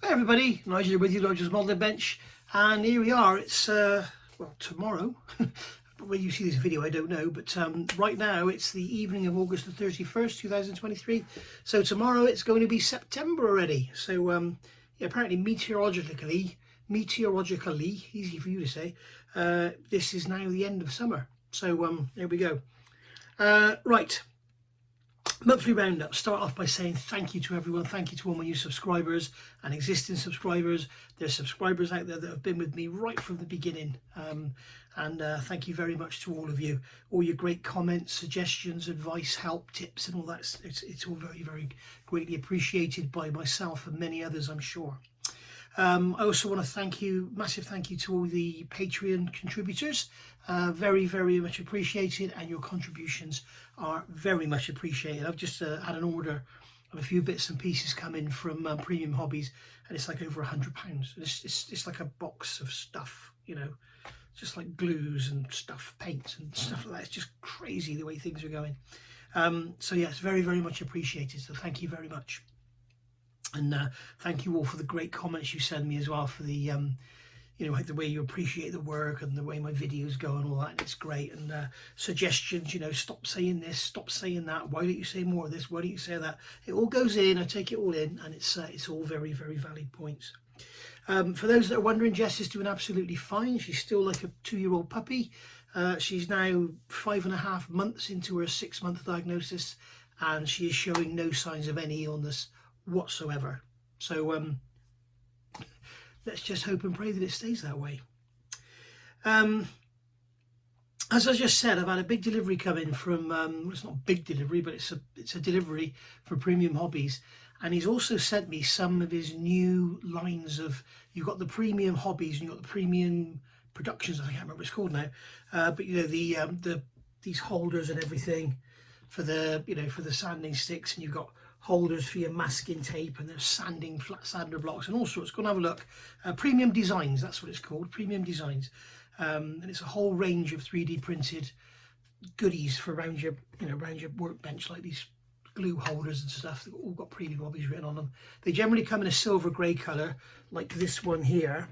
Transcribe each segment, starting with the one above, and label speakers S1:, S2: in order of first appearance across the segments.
S1: Hi everybody, Nigel with you, Nigel's Modelling Bench, and here we are. It's well, tomorrow. When you see this video I don't know, but right now it's the evening of August the 31st 2023, so tomorrow it's going to be September already. So yeah, apparently meteorologically, easy for you to say, this is now the end of summer. So there we go. Right, monthly roundup. Start off by saying thank you to everyone. Thank you to all my new subscribers and existing subscribers. There's subscribers out there that have been with me right from the beginning, and thank you very much to all of you. All your great comments, suggestions, advice, help, tips and all that. It's all very, very greatly appreciated by myself and many others, I'm sure. I also want to thank you, massive thank you to all the Patreon contributors. Very, very much appreciated, and your contributions are very much appreciated. I've just had an order of a few bits and pieces come in from Premium Hobbies, and it's like over £100. It's like a box of stuff, you know, just like glues and stuff, paints and stuff like that. It's just crazy the way things are going. So yeah, it's very, very much appreciated. So thank you very much. And thank you all for the great comments you send me as well, for the you know, like the way you appreciate the work and the way my videos go and all that. And it's great. And suggestions, you know, stop saying this, stop saying that, why don't you say more of this, why don't you say that? It all goes in, I take it all in, and it's all very, very valid points. For those that are wondering, Jess is doing absolutely fine. She's still like a 2-year-old puppy. She's now 5.5 months into her 6-month diagnosis, and she is showing no signs of any illness whatsoever. So let's just hope and pray that it stays that way. As I just said, I've had a big delivery come in from well, it's not a big delivery, but it's a delivery for Premium Hobbies, and he's also sent me some of his new lines of, you've got the Premium Hobbies and you've got the Premium Productions, I can't remember what it's called now, but you know, these holders and everything for the, you know, for the sanding sticks, and you've got holders for your masking tape, and there's sanding, flat sander blocks and all sorts. Go and have a look. Premium Designs, that's what it's called, Premium Designs. And it's a whole range of 3D printed goodies for around your, you know, around your workbench, like these glue holders and stuff. They've all got Premium Hobbies written on them. They generally come in a silver grey colour, like this one here.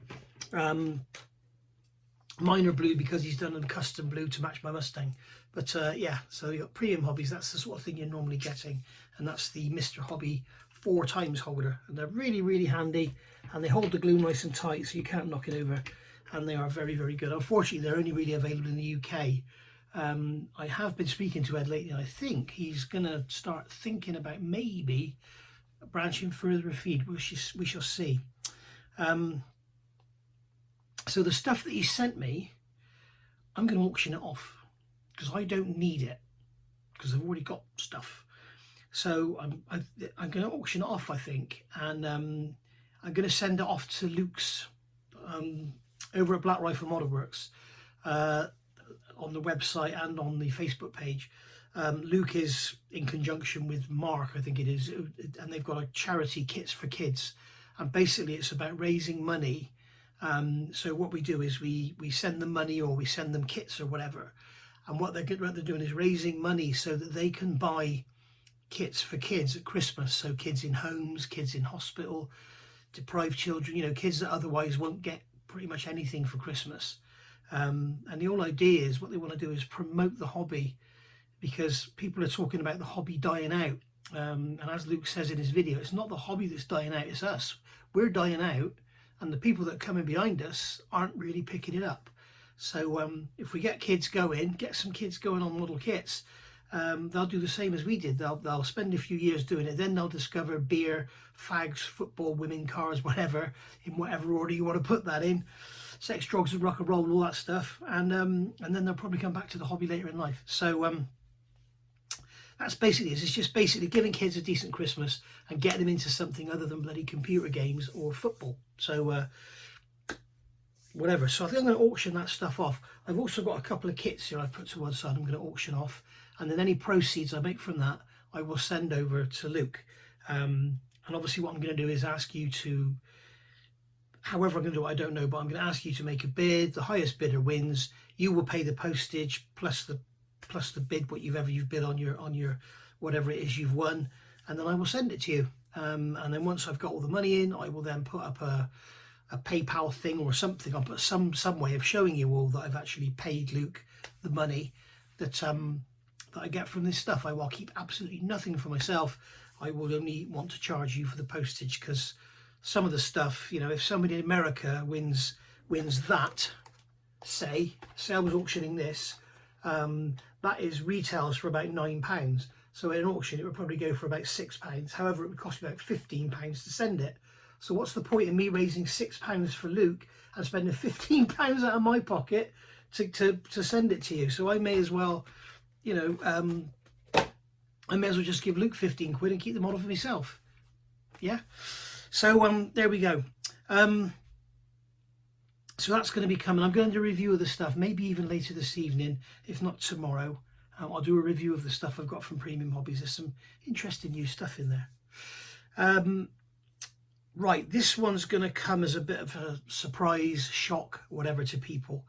S1: Mine are blue because he's done a custom blue to match my Mustang. But yeah, so you've got Premium Hobbies, that's the sort of thing you're normally getting. And that's the Mr. Hobby 4x holder. And they're really, really handy. And they hold the glue nice and tight, so you can't knock it over. And they are very, very good. Unfortunately, they're only really available in the UK. I have been speaking to Ed lately, and I think he's going to start thinking about maybe branching further afield. We shall see. So the stuff that he sent me, I'm going to auction it off, because I don't need it, because I've already got stuff. So I'm going to auction it off, I think, and I'm going to send it off to Luke's over at Black Rifle Model Works, on the website and on the Facebook page. Luke is in conjunction with Mark, I think it is, and they've got a charity Kits for Kids, and basically it's about raising money. So what we do is we send them money, or we send them kits or whatever, and what they're doing is raising money so that they can buy kits for kids at Christmas. So kids in homes, kids in hospital, deprived children, you know, kids that otherwise won't get pretty much anything for Christmas. And the whole idea is, what they want to do is promote the hobby, because people are talking about the hobby dying out. And as Luke says in his video, it's not the hobby that's dying out, it's us. We're dying out, and the people that are coming behind us aren't really picking it up. So if we get kids going, get some kids going on model kits, they'll do the same as we did. They'll spend a few years doing it, then they'll discover beer, fags, football, women, cars, whatever, in whatever order you want to put that in, sex, drugs and rock and roll and all that stuff, and then they'll probably come back to the hobby later in life. So that's basically it. It's just basically giving kids a decent Christmas and getting them into something other than bloody computer games or football. So whatever. So I think I'm going to auction that stuff off. I've also got a couple of kits here I've put to one side I'm going to auction off, and then any proceeds I make from that I will send over to Luke. And obviously what I'm going to do is ask you to, however I'm going to do it, I don't know, but I'm going to ask you to make a bid. The highest bidder wins. You will pay the postage plus the bid, what you've bid on your whatever it is you've won, and then I will send it to you. and then once I've got all the money in, I will then put up a PayPal thing or something. I'll put some way of showing you all that I've actually paid Luke the money that I get from this stuff. I will keep absolutely nothing for myself. I will only want to charge you for the postage, because some of the stuff, you know, if somebody in America wins that, say I was auctioning this, that is retails for about £9. So at an auction it would probably go for about £6. However, it would cost me about £15 to send it. So what's the point in me raising £6 for Luke and spending £15 out of my pocket to send it to you? So I may as well, you know, I may as well just give Luke 15 quid and keep the model for myself. Yeah. So there we go. So that's going to be coming. I'm going to do a review of the stuff, maybe even later this evening, if not tomorrow. I'll do a review of the stuff I've got from Premium Hobbies. There's some interesting new stuff in there. Right, this one's going to come as a bit of a surprise, shock, whatever to people.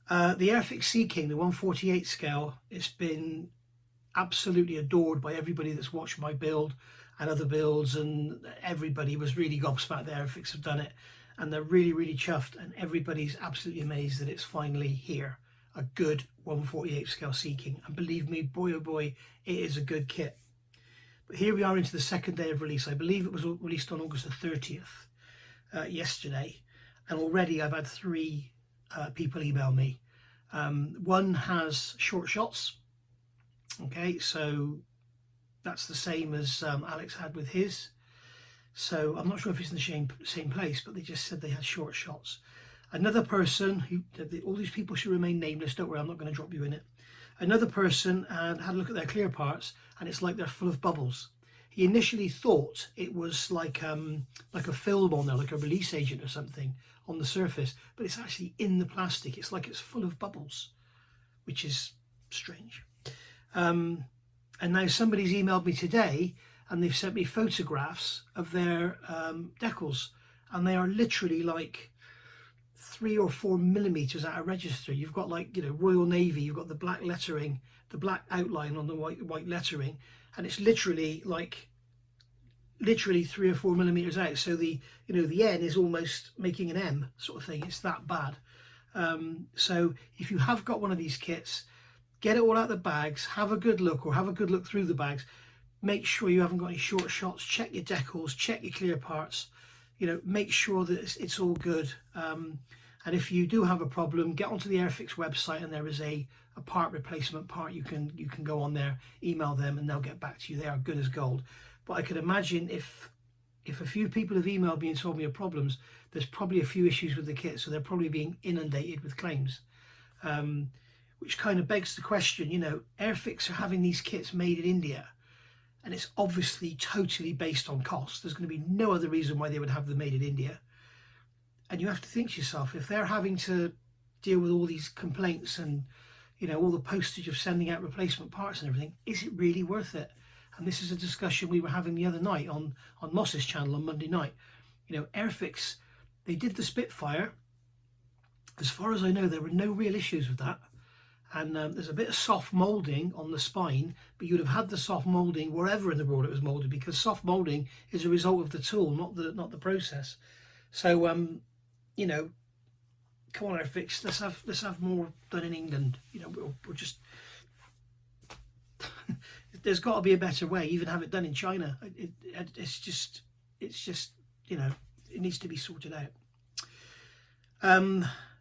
S1: The FXC King, the 1/48 scale, it's been absolutely adored by everybody that's watched my build and other builds, and everybody was really gobsmacked that Airfix have done it, and they're really, really chuffed, and everybody's absolutely amazed that it's finally here. A good 1/48 scale Sea King, and believe me, boy oh boy, it is a good kit. But here we are into the second day of release. I believe it was released on August the 30th, yesterday, and already I've had 3 people email me. One has short shots. Okay, so that's the same as Alex had with his. So I'm not sure if it's in the same place, but they just said they had short shots. Another person, all these people should remain nameless, don't worry, I'm not going to drop you in it. Another person had a look at their clear parts, and it's like they're full of bubbles. He initially thought it was like a film on there, like a release agent or something on the surface, but it's actually in the plastic. It's like it's full of bubbles, which is strange. And now somebody's emailed me today, and they've sent me photographs of their decals, and they are literally like 3 or 4 millimeters out of register. You've got, like, you know, Royal Navy, you've got the black lettering, the black outline on the white lettering, and it's literally 3 or 4 millimeters out. So the N is almost making an M sort of thing. It's that bad. So if you have got one of these kits, get it all out of the bags, have a good look, or have a good look through the bags. Make sure you haven't got any short shots. Check your decals, check your clear parts. You know, make sure that it's all good. And if you do have a problem, get onto the Airfix website, and there is a part replacement part. You can go on there, email them, and they'll get back to you. They are good as gold. But I could imagine if a few people have emailed me and told me of problems, there's probably a few issues with the kit, so they're probably being inundated with claims. Which kind of begs the question, you know, Airfix are having these kits made in India, and it's obviously totally based on cost. There's going to be no other reason why they would have them made in India. And you have to think to yourself, if they're having to deal with all these complaints and, you know, all the postage of sending out replacement parts and everything, is it really worth it? And this is a discussion we were having the other night on Moss's channel on Monday night. You know, Airfix, they did the Spitfire. As far as I know, there were no real issues with that. And there's a bit of soft moulding on the spine, but you'd have had the soft moulding wherever in the world it was moulded, because soft moulding is a result of the tool, not the process. So you know, come on, Airfix, let's have more done in England. You know, we're just there's got to be a better way. Even have it done in China. It's just you know, it needs to be sorted out.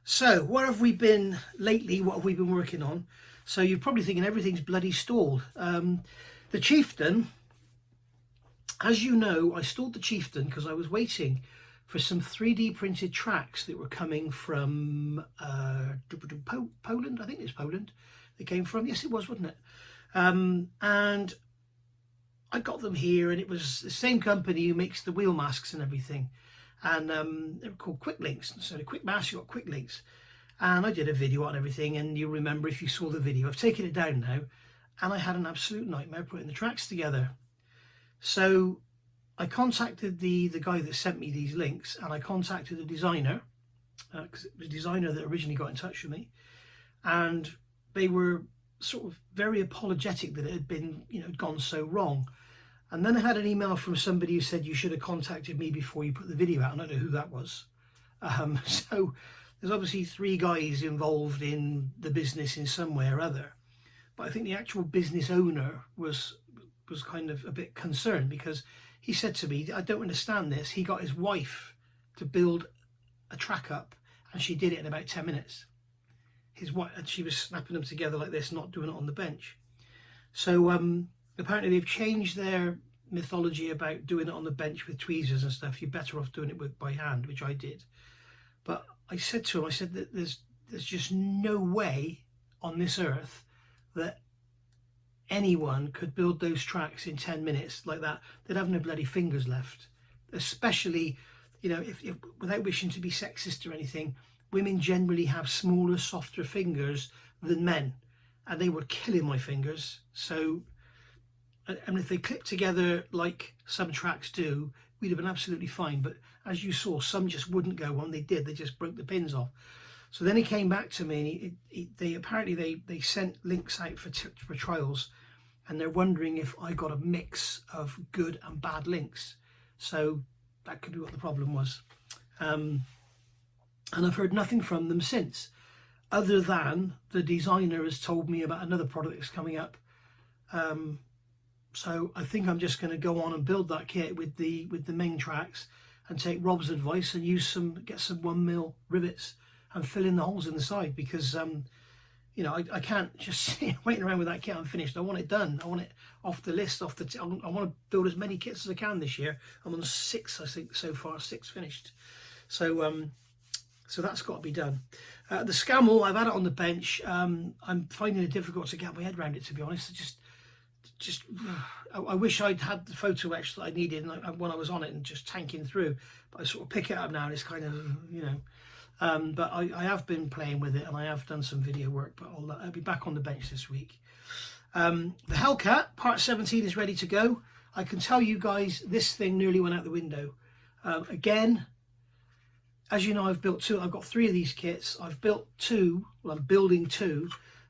S1: So where have we been lately? What have we been working on? So you're probably thinking everything's bloody stalled. The Chieftain, as you know, I stalled the Chieftain because I was waiting for some 3D printed tracks that were coming from Poland. I think it's Poland they came from. Yes, it was, wasn't it? And I got them here, and it was the same company who makes the wheel masks and everything. And they were called Quick Links. So the Quick Mask, you got Quick Links. And I did a video on everything, and you remember if you saw the video. I've taken it down now, and I had an absolute nightmare putting the tracks together. So I contacted the guy that sent me these links, and I contacted the designer, because it was the designer that originally got in touch with me, and they were sort of very apologetic that it had been, you know, gone so wrong. And then I had an email from somebody who said you should have contacted me before you put the video out, and I don't know who that was. So there's obviously 3 guys involved in the business in some way or other, but I think the actual business owner was kind of a bit concerned, because he said to me, I don't understand this. He got his wife to build a track up, and she did it in about 10 minutes. His wife, and she was snapping them together like this, not doing it on the bench. So apparently they've changed their mythology about doing it on the bench with tweezers and stuff. You're better off doing it by hand, which I did. But I said to him, I said that there's just no way on this earth that anyone could build those tracks in 10 minutes like that. They'd have no bloody fingers left. Especially, you know, if without wishing to be sexist or anything, women generally have smaller, softer fingers than men, and they were killing my fingers. So, and if they clipped together like some tracks do, we'd have been absolutely fine. But as you saw, some just wouldn't go on. They did. They just broke the pins off. So then he came back to me, and they apparently they sent links out for trials, and they're wondering if I got a mix of good and bad links. So that could be what the problem was. And I've heard nothing from them since, other than the designer has told me about another product that's coming up. So I think I'm just going to go on and build that kit with the main tracks, and take Rob's advice and get some 1mm rivets and fill in the holes in the side, because you know, I can't just sit waiting around with that kit unfinished. I want it done. I want it off the list, I want to build as many kits as I can this year. I'm on 6, I think, so far, 6 finished. So so that's got to be done. The Scammell, I've had it on the bench. I'm finding it difficult to get my head around it, to be honest. I wish I'd had the photo etch that I needed when I was on it and just tanking through, but I sort of pick it up now and it's kind of, you know, but I have been playing with it, and I have done some video work, but I'll be back on the bench this week. The Hellcat part 17 is ready to go. I can tell you guys, this thing nearly went out the window. Again, as you know, I've built 2. I've got 3 of these kits. I've built 2. Well, I'm building 2.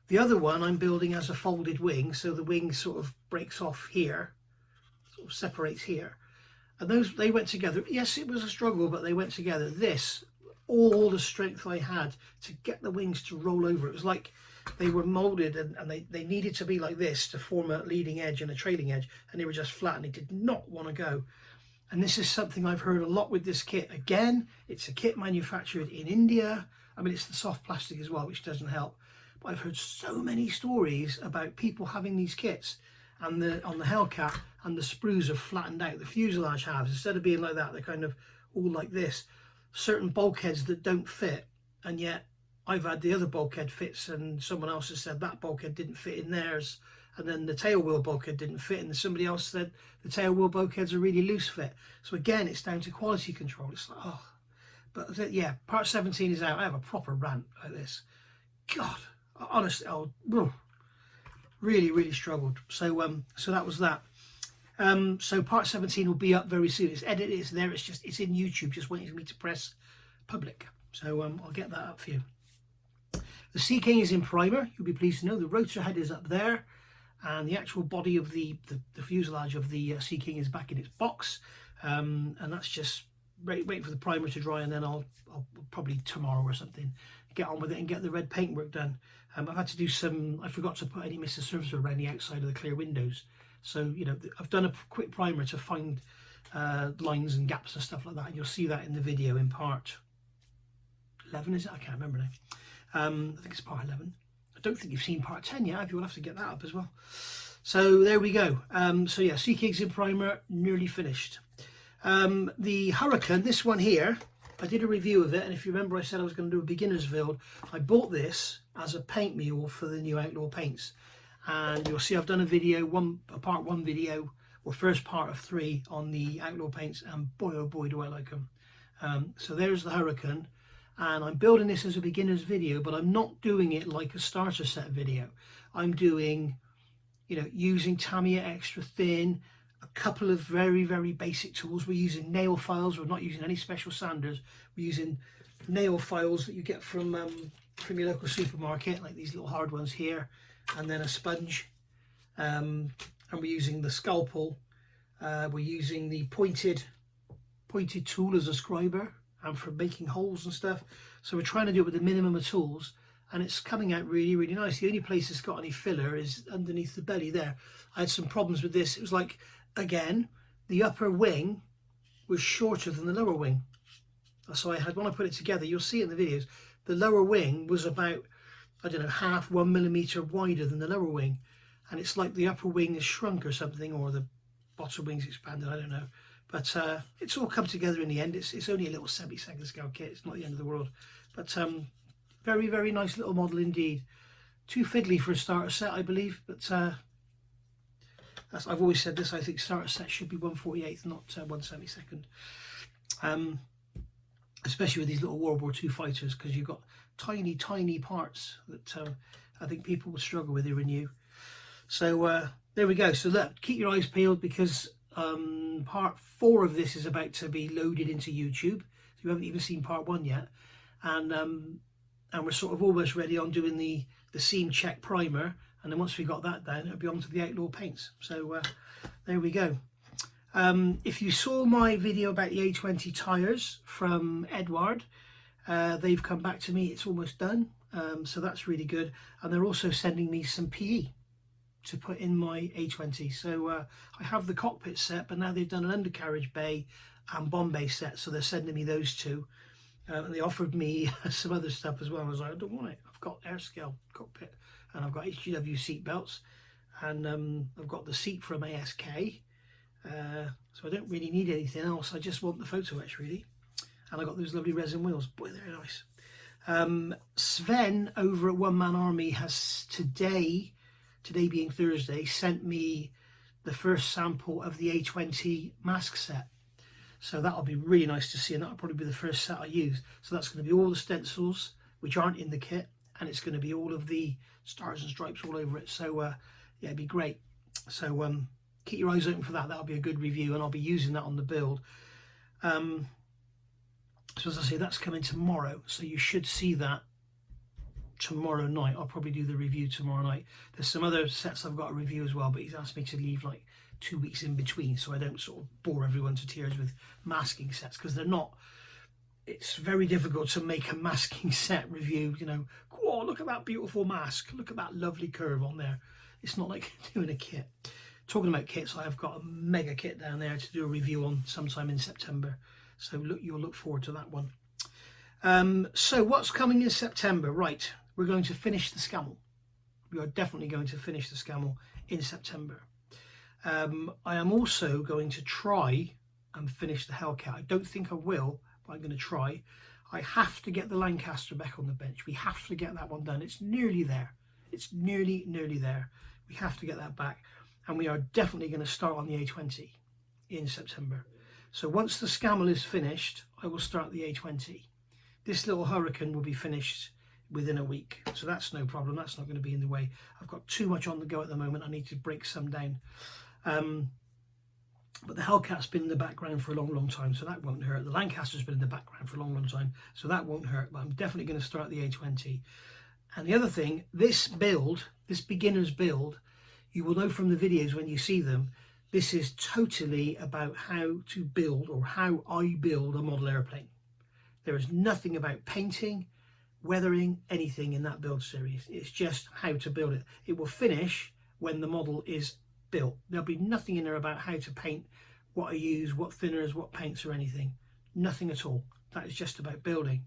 S1: The other one I'm building as a folded wing, so the wing sort of breaks off here, sort of separates here. And they went together. Yes, it was a struggle, but they went together. This, all the strength I had to get the wings to roll over. It was like they were molded, and they needed to be like this to form a leading edge and a trailing edge, and they were just flat, and they did not want to go. And this is something I've heard a lot with this kit. Again, it's a kit manufactured in India. I mean, it's the soft plastic as well, which doesn't help. But I've heard so many stories about people having these kits, and on the Hellcat, and the sprues are flattened out. The fuselage halves, instead of being like that, they're kind of all like this. Certain bulkheads that don't fit, and yet I've had the other bulkhead fits, and someone else has said that bulkhead didn't fit in theirs, and then the tail wheel bulkhead didn't fit, and somebody else said the tail wheel bulkheads are really loose fit. So again, it's down to quality control. It's like, oh, but yeah, part 17 is out. I have a proper rant like this. God, honestly, really struggled. So so that was that. So part 17 will be up very soon. It's edited, it's there, it's in YouTube, just waiting for me to press public. So I'll get that up for you. The Sea King is in primer. You'll be pleased to know the rotor head is up there, and the actual body of the fuselage of the Sea King is back in its box, and that's just waiting for the primer to dry, and then I'll probably tomorrow or something get on with it and get the red paintwork done. I've had to do some, I forgot to put any Mr. Surfacer around the outside of the clear windows. So, you know, I've done a quick primer to find lines and gaps and stuff like that, and you'll see that in the video in part 11, is it? I can't remember now. I think it's part 11. I don't think you've seen part 10 yet, you'll have to get that up as well. So there we go. So yeah, Sea King's in primer, nearly finished. The Hurricane, this one here, I did a review of it, and if you remember I said I was going to do a beginner's build. I bought this as a paint mule for the new Outlaw paints, and you'll see I've done a video, a part 1 video, or first part of 3 on the Outlaw paints, and boy oh boy do I like them. So there's the Hurricane, and I'm building this as a beginner's video, but I'm not doing it like a starter set video. I'm doing, you know, using Tamiya Extra Thin, a couple of very basic tools. We're using nail files. We're not using any special sanders. We're using nail files that you get from your local supermarket, like these little hard ones here, and then a sponge, and we're using the scalpel We're using the pointed tool as a scriber and for making holes and stuff. So we're trying to do it with the minimum of tools, and it's coming out really, really nice. The only place it's got any filler is underneath the belly there. I had some problems with this. It was like, again, the upper wing was shorter than the lower wing. So I had, when I put it together, you'll see it in the videos, the lower wing was about, I don't know, half 1 millimeter wider than the lower wing. And it's like the upper wing is shrunk or something, or the bottom wing's expanded, I don't know. But it's all come together in the end. It's only a little semi-second scale kit. It's not the end of the world. But very, very nice little model indeed. Too fiddly for a starter set, I believe. But I've always said this, I think starter sets should be 1/48th, not 1/72. Especially with these little World War II fighters, because you've got tiny, tiny parts that I think people will struggle with who are new. So there we go. So look, keep your eyes peeled, because part 4 of this is about to be loaded into YouTube. So you haven't even seen part 1 yet, and we're sort of almost ready on doing the seam check primer, and then once we got that done, it'll be on to the outlaw paints. So there we go. If you saw my video about the A20 tyres from Edward, they've come back to me, it's almost done, so that's really good. And they're also sending me some PE to put in my A20. So I have the cockpit set, but now they've done an undercarriage bay and bomb bay set, so they're sending me those two. And they offered me some other stuff as well. I was like, I don't want it. I've got air scale cockpit, and I've got HGW seat belts, and I've got the seat from ASK. So I don't really need anything else. I just want the photo etch, really. And I got those lovely resin wheels. Boy, they're nice. Sven over at One Man Army has today being Thursday, sent me the first sample of the A20 Mask set. So that'll be really nice to see, and that'll probably be the first set I use. So that's going to be all the stencils, which aren't in the kit, and it's going to be all of the stars and stripes all over it. So yeah, it'd be great. So keep your eyes open for that. That'll be a good review, and I'll be using that on the build. So as I say, that's coming tomorrow, so you should see that tomorrow night. I'll probably do the review tomorrow night. There's some other sets I've got to review as well, but he's asked me to leave like 2 weeks in between, so I don't sort of bore everyone to tears with masking sets, because they're not, it's very difficult to make a masking set review, you know, oh, look at that beautiful mask, look at that lovely curve on there. It's not like doing a kit. Talking about kits, I have got a mega kit down there to do a review on sometime in September, so you'll look forward to that one. So what's coming in September? Right, we're going to finish the Scamel. We are definitely going to finish the Scamel in September. I am also going to try and finish the Hellcat. I don't think I will, but I'm going to try. I have to get the Lancaster back on the bench. We have to get that one done. It's nearly there. It's nearly there. We have to get that back. And we are definitely going to start on the A20 in September. So once the Scamel is finished, I will start the A20. This little Hurricane will be finished within a week, so that's no problem. That's not going to be in the way. I've got too much on the go at the moment. I need to break some down. But the Hellcat's been in the background for a long time, so that won't hurt. The Lancaster's been in the background for a long time, so that won't hurt. But I'm definitely going to start the A20. And the other thing, this build, this beginner's build, you will know from the videos when you see them, this is totally about how to build, or how I build a model airplane. There is nothing about painting, weathering, anything in that build series. It's just how to build it. It will finish when the model is built. There'll be nothing in there about how to paint, what I use, what thinners, what paints or anything. Nothing at all. That is just about building.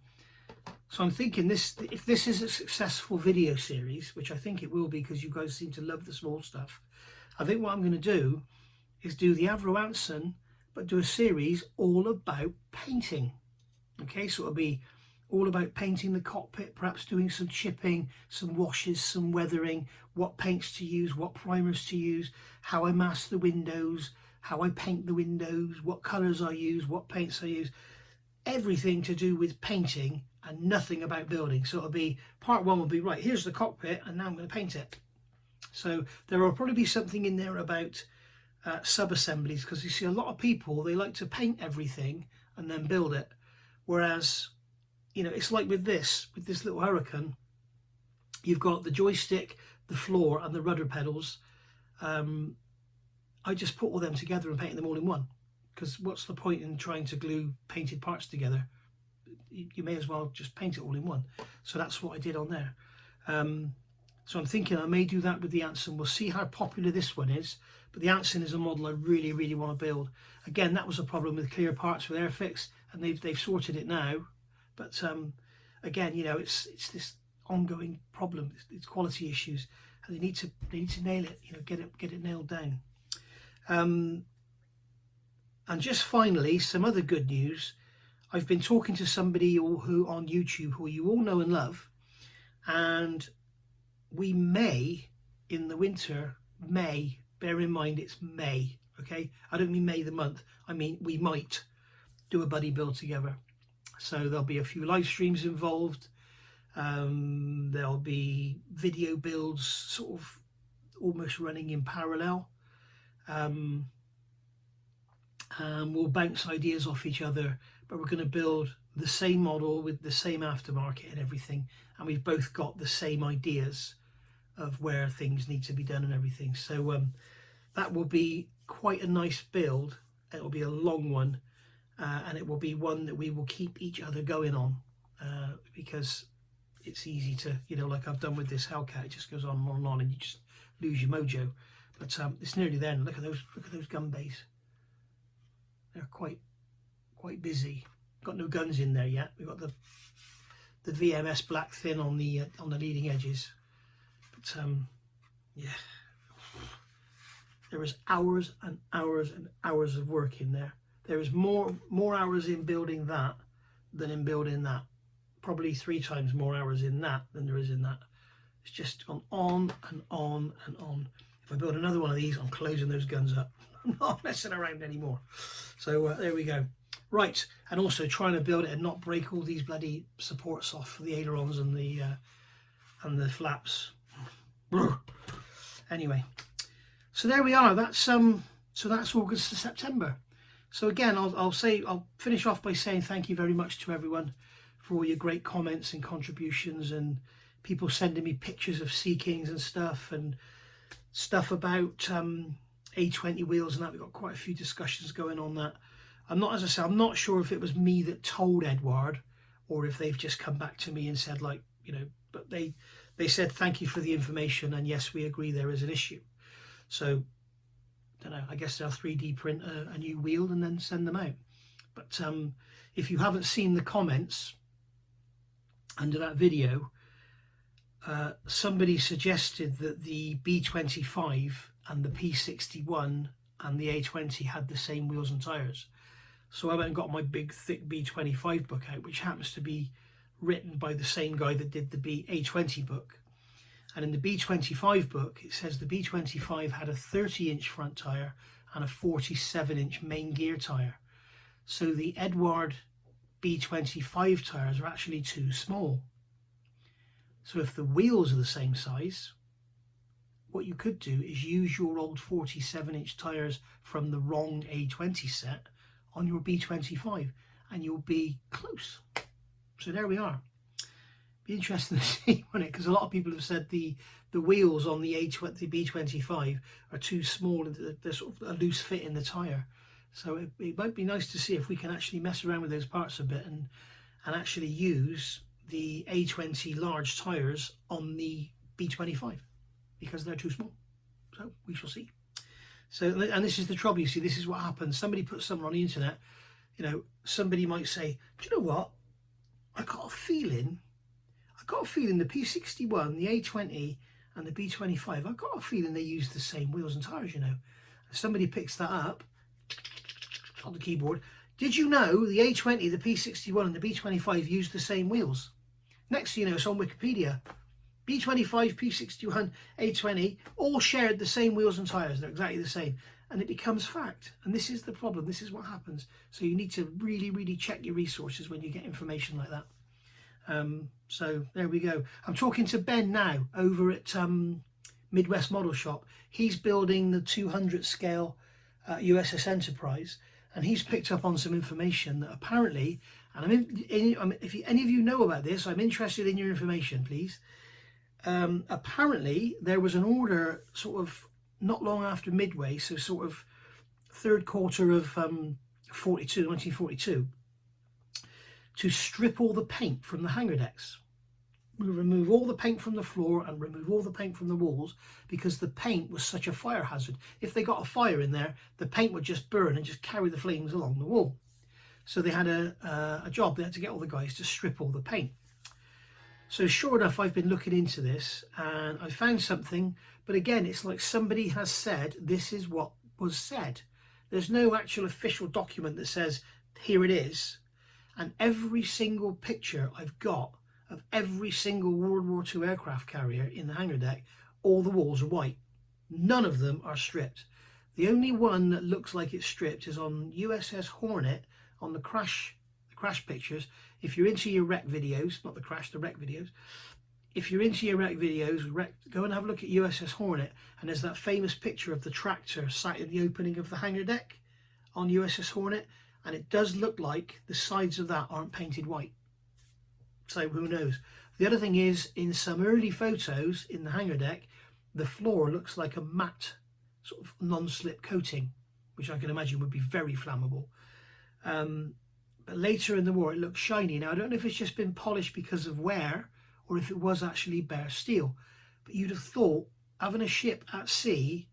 S1: So I'm thinking this, if this is a successful video series, which I think it will be because you guys seem to love the small stuff, I think what I'm going to do is do the Avro Anson, but do a series all about painting. Okay, so it'll be all about painting the cockpit, perhaps doing some chipping, some washes, some weathering, what paints to use, what primers to use, how I mask the windows, how I paint the windows, what colours I use, what paints I use, everything to do with painting and nothing about building. So it'll be, part 1 will be, right, here's the cockpit and now I'm going to paint it. So there will probably be something in there about sub-assemblies, because you see a lot of people, they like to paint everything and then build it. Whereas, you know, it's like with this little Hurricane, you've got the joystick, the floor and the rudder pedals, and I just put all them together and painted them all in one, because what's the point in trying to glue painted parts together? You may as well just paint it all in one. So that's what I did on there. So I'm thinking I may do that with the Anson. We'll see how popular this one is, but the Anson is a model I really, really want to build. Again, that was a problem with clear parts with Airfix, and they've sorted it now. But again, you know, it's this ongoing problem. It's quality issues, and they need to nail it. You know, get it nailed down. And just finally, some other good news. I've been talking to somebody who on YouTube who you all know and love, and we may in the winter, May, bear in mind it's May, okay? I don't mean May the month, I mean we might do a buddy build together. So there'll be a few live streams involved, there'll be video builds sort of almost running in parallel, and we'll bounce ideas off each other, but we're going to build the same model with the same aftermarket and everything, and we've both got the same ideas of where things need to be done and everything. So that will be quite a nice build. It will be a long one, and it will be one that we will keep each other going on, because it's easy to, you know, like I've done with this Hellcat, it just goes on and on and you just lose your mojo. But it's nearly there. And look at those gun bays. They're quite busy. Got no guns in there yet. We've got the VMS black thin on the leading edges. But yeah, there is hours and hours and hours of work in there. There is more hours in building that than in building that. Probably 3 times more hours in that than there is in that. It's just gone on and on and on. If I build another one of these, I'm closing those guns up. I'm not messing around anymore. So there we go. Right, and also trying to build it and not break all these bloody supports off for the ailerons and the flaps. Anyway, so there we are. That's August to September. So again, I'll finish off by saying thank you very much to everyone for all your great comments and contributions, and people sending me pictures of Sea Kings and stuff about A20 wheels and that. We've got quite a few discussions going on that. I'm not sure if it was me that told Edward or if they've just come back to me and said, like, you know, but they said thank you for the information, and yes, we agree there is an issue. So I don't know, I guess they'll 3D print a new wheel and then send them out. But if you haven't seen the comments under that video, somebody suggested that the B25 and the P61 and the A20 had the same wheels and tyres. So I went and got my big thick B25 book out, which happens to be written by the same guy that did the A20 book. And in the B25 book, it says the B25 had a 30-inch front tyre and a 47-inch main gear tyre. So the Edward B25 tyres are actually too small. So if the wheels are the same size, what you could do is use your old 47-inch tyres from the wrong A20 set on your B25 and you'll be close. So there we are. Be interesting to see, won't it? Because a lot of people have said the wheels on the B25 are too small and they're sort of a loose fit in the tyre. So it might be nice to see if we can actually mess around with those parts a bit and actually use the A20 large tyres on the B25 because they're too small. So we shall see. So, and this is the trouble, you see, this is what happens. Somebody puts something on the internet, you know, somebody might say, do you know what? I got a feeling the P61, the A20 and the B25, I got a feeling they use the same wheels and tyres, you know. And somebody picks that up on the keyboard. Did you know the A20, the P61 and the B25 use the same wheels? Next thing you know, it's on Wikipedia. B25, P61, A20 all shared the same wheels and tyres. They're exactly the same. And it becomes fact. And this is the problem. This is what happens. So you need to really, really check your resources when you get information like that. So there we go. I'm talking to Ben now over at Midwest Model Shop. He's building the 200 scale USS Enterprise. And he's picked up on some information that apparently, and if any of you know about this, I'm interested in your information, please. Apparently there was an order sort of not long after Midway, so sort of third quarter of 1942, to strip all the paint from the hangar decks. Remove all the paint from the floor and remove all the paint from the walls, because the paint was such a fire hazard. If they got a fire in there, the paint would just burn and just carry the flames along the wall. So they had a job. They had to get all the guys to strip all the paint. So sure enough, I've been looking into this and I found something, but again, it's like somebody has said this is what was said. There's no actual official document that says here it is. And every single picture I've got of every single World War II aircraft carrier in the hangar deck, all the walls are white. None of them are stripped. The only one that looks like it's stripped is on USS Hornet, on the crash pictures. If you're into your wreck videos, not the crash, the wreck videos, if you're into your wreck videos, go and have a look at USS Hornet, and there's that famous picture of the tractor sat at the opening of the hangar deck on USS Hornet, and it does look like the sides of that aren't painted white. So who knows? The other thing is, in some early photos in the hangar deck, the floor looks like a matte sort of non-slip coating, which I can imagine would be very flammable. But later in the war it looks shiny. Now I don't know if it's just been polished because of wear or if it was actually bare steel, but you'd have thought having a ship at sea,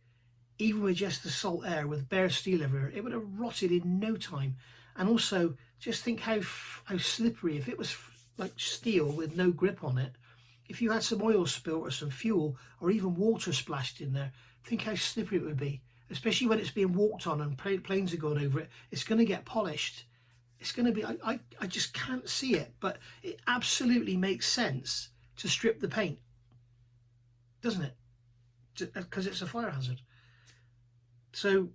S1: even with just the salt air with bare steel everywhere, it would have rotted in no time. And also just think how slippery, if it was like steel with no grip on it, if you had some oil spill or some fuel or even water splashed in there, think how slippery it would be, especially when it's being walked on and planes are going over it. It's going to get polished. It's going to be, I just can't see it, but it absolutely makes sense to strip the paint, doesn't it? Because it's a fire hazard. So,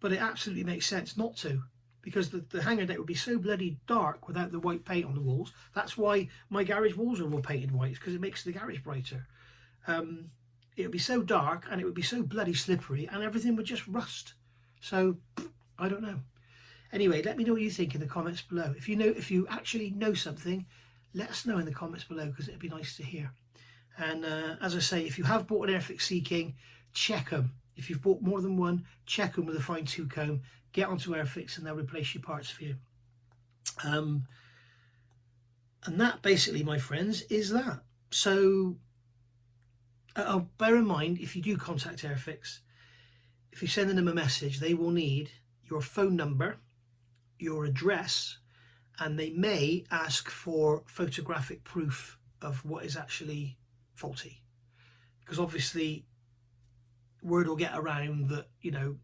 S1: but it absolutely makes sense not to, because the hangar deck would be so bloody dark without the white paint on the walls. That's why my garage walls are all painted white, because it makes the garage brighter. It would be so dark and it would be so bloody slippery and everything would just rust. So I don't know. Anyway, let me know what you think in the comments below. If you actually know something, let us know in the comments below, because it'd be nice to hear. And as I say, if you have bought an FXC King, check them. If you've bought more than one, check them with a fine tooth comb. Get onto Airfix and they'll replace your parts for you. And that basically, my friends, is that. So bear in mind, if you do contact Airfix, if you're sending them a message, they will need your phone number, your address, and they may ask for photographic proof of what is actually faulty, because obviously word will get around that, you know,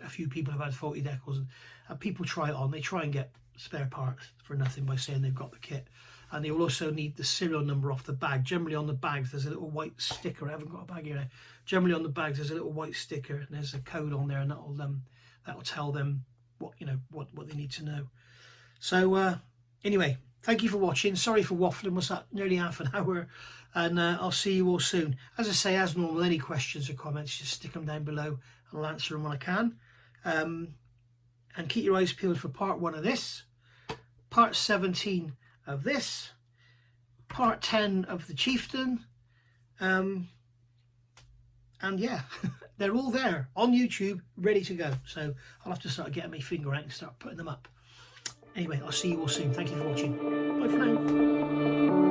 S1: a few people have had faulty decals, and people try it on. They try and get spare parts for nothing by saying they've got the kit, and they will also need the serial number off the bag. Generally on the bags there's a little white sticker. I haven't got a bag here now. Generally on the bags there's a little white sticker and there's a code on there, and that'll tell them what, you know, what they need to know. So anyway, thank you for watching. Sorry for waffling. What's that, nearly half an hour, and I'll see you all soon. As I say, as normal, any questions or comments, just stick them down below and I'll answer them when I can. And keep your eyes peeled for part 1 of this, part 17 of this, part 10 of the Chieftain, and yeah, they're all there on YouTube ready to go. So I'll have to start getting my finger out and start putting them up. Anyway, I'll see you all soon. Thank you for watching. Bye for now.